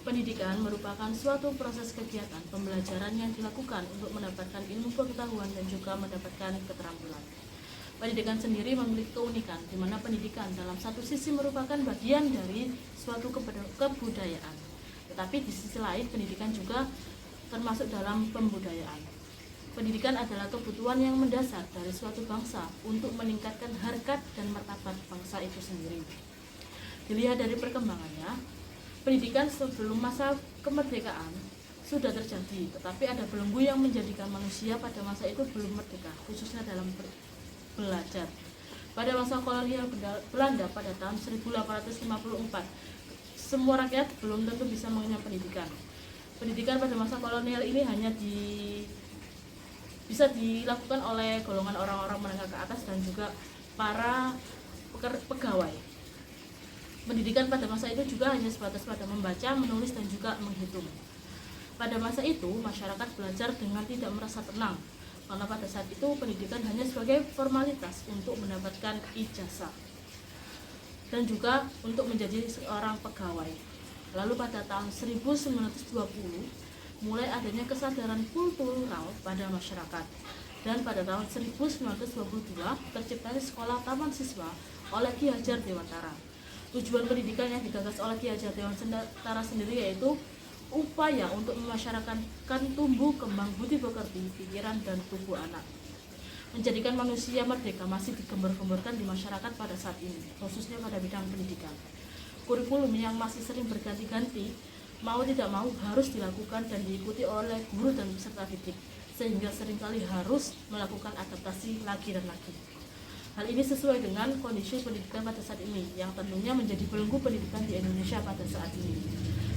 Pendidikan merupakan suatu proses kegiatan pembelajaran yang dilakukan untuk mendapatkan ilmu pengetahuan dan juga mendapatkan keterampilan. Pendidikan sendiri memiliki keunikan, di mana pendidikan dalam satu sisi merupakan bagian dari suatu kebudayaan. Tetapi di sisi lain, pendidikan juga termasuk dalam pembudayaan. Pendidikan adalah kebutuhan yang mendasar dari suatu bangsa untuk meningkatkan harkat dan martabat bangsa itu sendiri. Dilihat dari perkembangannya, pendidikan sebelum masa kemerdekaan sudah terjadi, tetapi ada belenggu yang menjadikan manusia pada masa itu belum merdeka, khususnya dalam belajar. Pada masa kolonial Belanda pada tahun 1854, semua rakyat belum tentu bisa mengenyam pendidikan. Pendidikan pada masa kolonial ini hanya bisa dilakukan oleh golongan orang-orang menengah ke atas dan juga para pegawai. Pendidikan pada masa itu juga hanya sebatas pada membaca, menulis, dan juga menghitung. Pada masa itu, masyarakat belajar dengan tidak merasa tenang, karena pada saat itu pendidikan hanya sebagai formalitas untuk mendapatkan ijazah dan juga untuk menjadi seorang pegawai. Lalu pada tahun 1920, mulai adanya kesadaran kultural pada masyarakat. Dan pada tahun 1922, terciptanya sekolah taman siswa oleh Ki Hajar Dewantara. Tujuan pendidikan yang digagas oleh Ki Hajar Dewantara sendiri yaitu upaya untuk memasyarakatkan tumbuh kembang budi pekerti, pikiran, dan tubuh anak. Menjadikan manusia merdeka masih digembar-gemborkan di masyarakat pada saat ini, khususnya pada bidang pendidikan. Kurikulum yang masih sering berganti-ganti, mau tidak mau harus dilakukan dan diikuti oleh guru dan peserta didik, sehingga seringkali harus melakukan adaptasi lagi dan lagi. Hal ini sesuai dengan kondisi pendidikan pada saat ini, yang tentunya menjadi belenggu pendidikan di Indonesia pada saat ini,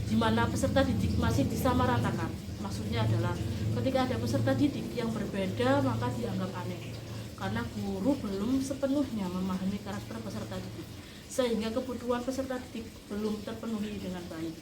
di mana peserta didik masih disamaratakan. Maksudnya adalah ketika ada peserta didik yang berbeda maka dianggap aneh, karena guru belum sepenuhnya memahami karakter peserta didik, sehingga kebutuhan peserta didik belum terpenuhi dengan baik.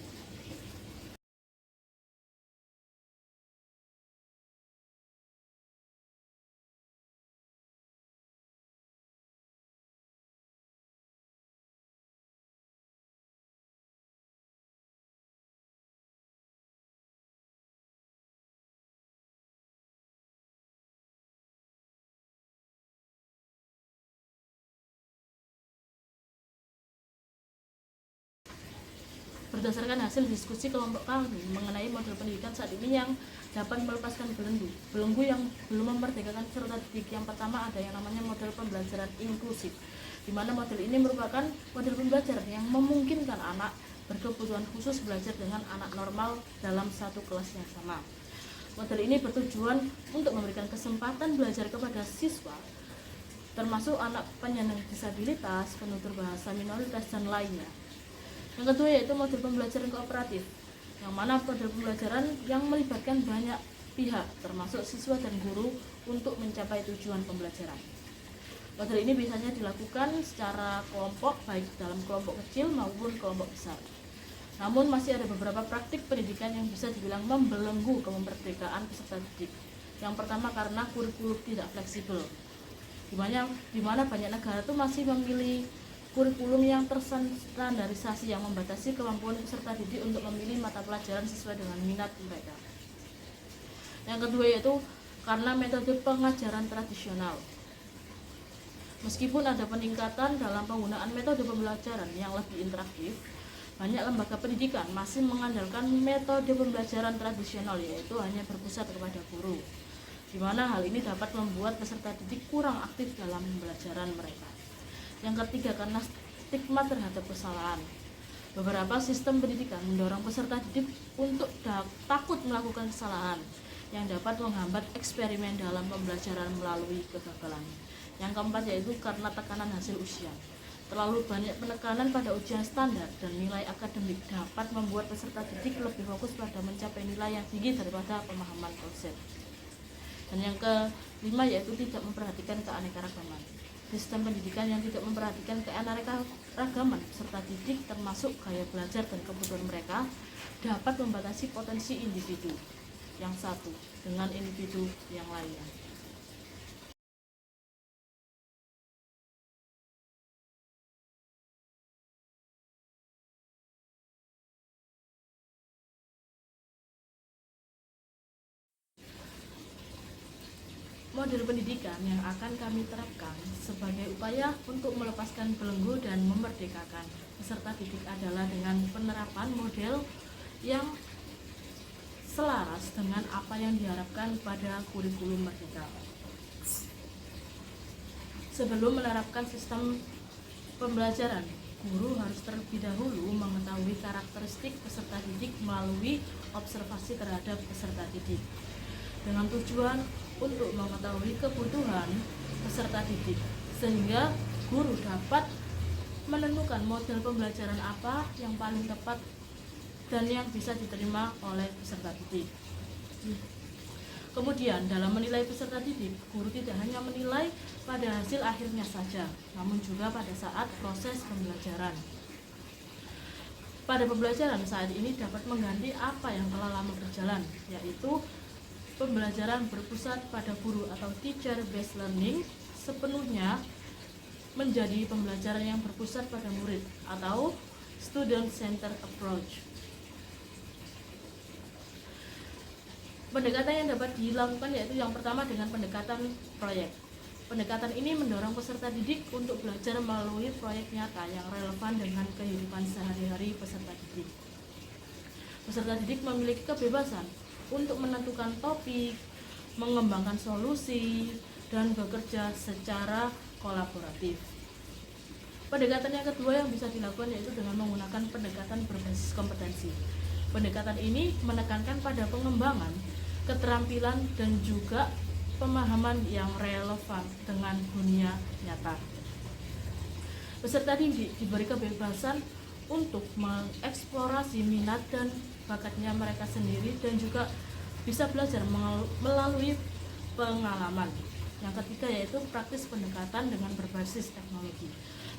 Berdasarkan hasil diskusi kelompok kami mengenai model pendidikan saat ini yang dapat melepaskan belenggu yang belum memerdekakan peserta didik. Yang pertama ada yang namanya model pembelajaran inklusif, di mana model ini merupakan model pembelajaran yang memungkinkan anak berkebutuhan khusus belajar dengan anak normal dalam satu kelas yang sama. Model ini bertujuan untuk memberikan kesempatan belajar kepada siswa, termasuk anak penyandang disabilitas, penutur bahasa minoritas, dan lainnya. Yang kedua yaitu model pembelajaran kooperatif, yang mana model pembelajaran yang melibatkan banyak pihak, termasuk siswa dan guru, untuk mencapai tujuan pembelajaran. Model ini biasanya dilakukan secara kelompok, baik dalam kelompok kecil maupun kelompok besar. Namun masih ada beberapa praktik pendidikan yang bisa dibilang membelenggu kemerdekaan peserta didik. Yang pertama karena kurikulum tidak fleksibel, di mana banyak negara itu masih memilih kurikulum yang terstandarisasi yang membatasi kemampuan peserta didik untuk memilih mata pelajaran sesuai dengan minat mereka. Yang kedua yaitu karena metode pengajaran tradisional. Meskipun ada peningkatan dalam penggunaan metode pembelajaran yang lebih interaktif, banyak lembaga pendidikan masih mengandalkan metode pembelajaran tradisional, yaitu hanya berpusat kepada guru, di mana hal ini dapat membuat peserta didik kurang aktif dalam pembelajaran mereka. Yang ketiga karena stigma terhadap kesalahan. Beberapa sistem pendidikan mendorong peserta didik untuk takut melakukan kesalahan yang dapat menghambat eksperimen dalam pembelajaran melalui kegagalan. Yang keempat yaitu karena tekanan hasil ujian. Terlalu banyak penekanan pada ujian standar dan nilai akademik dapat membuat peserta didik lebih fokus pada mencapai nilai yang tinggi daripada pemahaman konsep. Dan yang kelima yaitu tidak memperhatikan keanekaragaman. Sistem pendidikan yang tidak memperhatikan keanekaragaman peserta didik, termasuk gaya belajar dan kebutuhan mereka, dapat membatasi potensi individu yang satu dengan individu yang lainnya. model pendidikan yang akan kami terapkan sebagai upaya untuk melepaskan belenggu dan memerdekakan peserta didik adalah dengan penerapan model yang selaras dengan apa yang diharapkan pada kurikulum Merdeka. Sebelum menerapkan sistem pembelajaran, guru harus terlebih dahulu mengetahui karakteristik peserta didik melalui observasi terhadap peserta didik, dengan tujuan untuk mengetahui kebutuhan peserta didik, sehingga guru dapat menentukan model pembelajaran apa yang paling tepat dan yang bisa diterima oleh peserta didik. Kemudian dalam menilai peserta didik, guru tidak hanya menilai pada hasil akhirnya saja, namun juga pada saat proses pembelajaran. Pada pembelajaran saat ini dapat mengganti apa yang telah lama berjalan, yaitu pembelajaran berpusat pada guru atau teacher based learning sepenuhnya menjadi pembelajaran yang berpusat pada murid atau student centered approach. Pendekatan yang dapat dilakukan yaitu yang pertama dengan pendekatan proyek. Pendekatan ini mendorong peserta didik untuk belajar melalui proyek nyata yang relevan dengan kehidupan sehari-hari peserta didik. Peserta didik memiliki kebebasan untuk menentukan topik, mengembangkan solusi, dan bekerja secara kolaboratif. Pendekatan yang kedua yang bisa dilakukan yaitu dengan menggunakan pendekatan berbasis kompetensi. Pendekatan ini menekankan pada pengembangan keterampilan dan juga pemahaman yang relevan dengan dunia nyata. Peserta didik diberi kebebasan untuk mengeksplorasi minat dan bakatnya mereka sendiri dan juga bisa belajar melalui pengalaman. Yang ketiga yaitu praktis pendekatan dengan berbasis teknologi.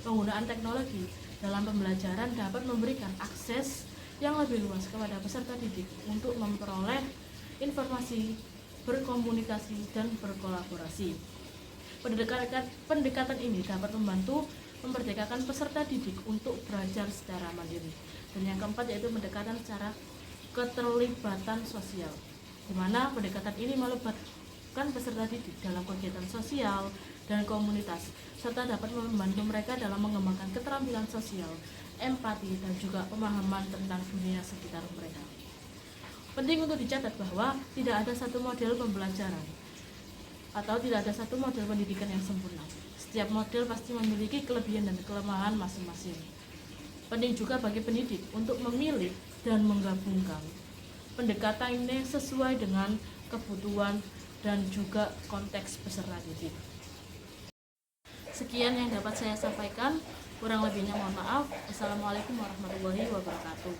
Penggunaan teknologi dalam pembelajaran dapat memberikan akses yang lebih luas kepada peserta didik untuk memperoleh informasi, berkomunikasi, dan berkolaborasi. Pendekatan ini dapat membantu memerdekakan peserta didik untuk belajar secara mandiri. Dan yang keempat yaitu pendekatan secara keterlibatan sosial, di mana pendekatan ini melibatkan peserta didik dalam kegiatan sosial dan komunitas, serta dapat membantu mereka dalam mengembangkan keterampilan sosial, empati, dan juga pemahaman tentang dunia sekitar mereka. Penting untuk dicatat bahwa tidak ada satu model pembelajaran atau tidak ada satu model pendidikan yang sempurna. Setiap model pasti memiliki kelebihan dan kelemahan masing-masing. Penting juga bagi pendidik untuk memilih dan menggabungkan pendekatan ini sesuai dengan kebutuhan dan juga konteks peserta didik. Sekian yang dapat saya sampaikan, kurang lebihnya mohon maaf. Assalamualaikum warahmatullahi wabarakatuh.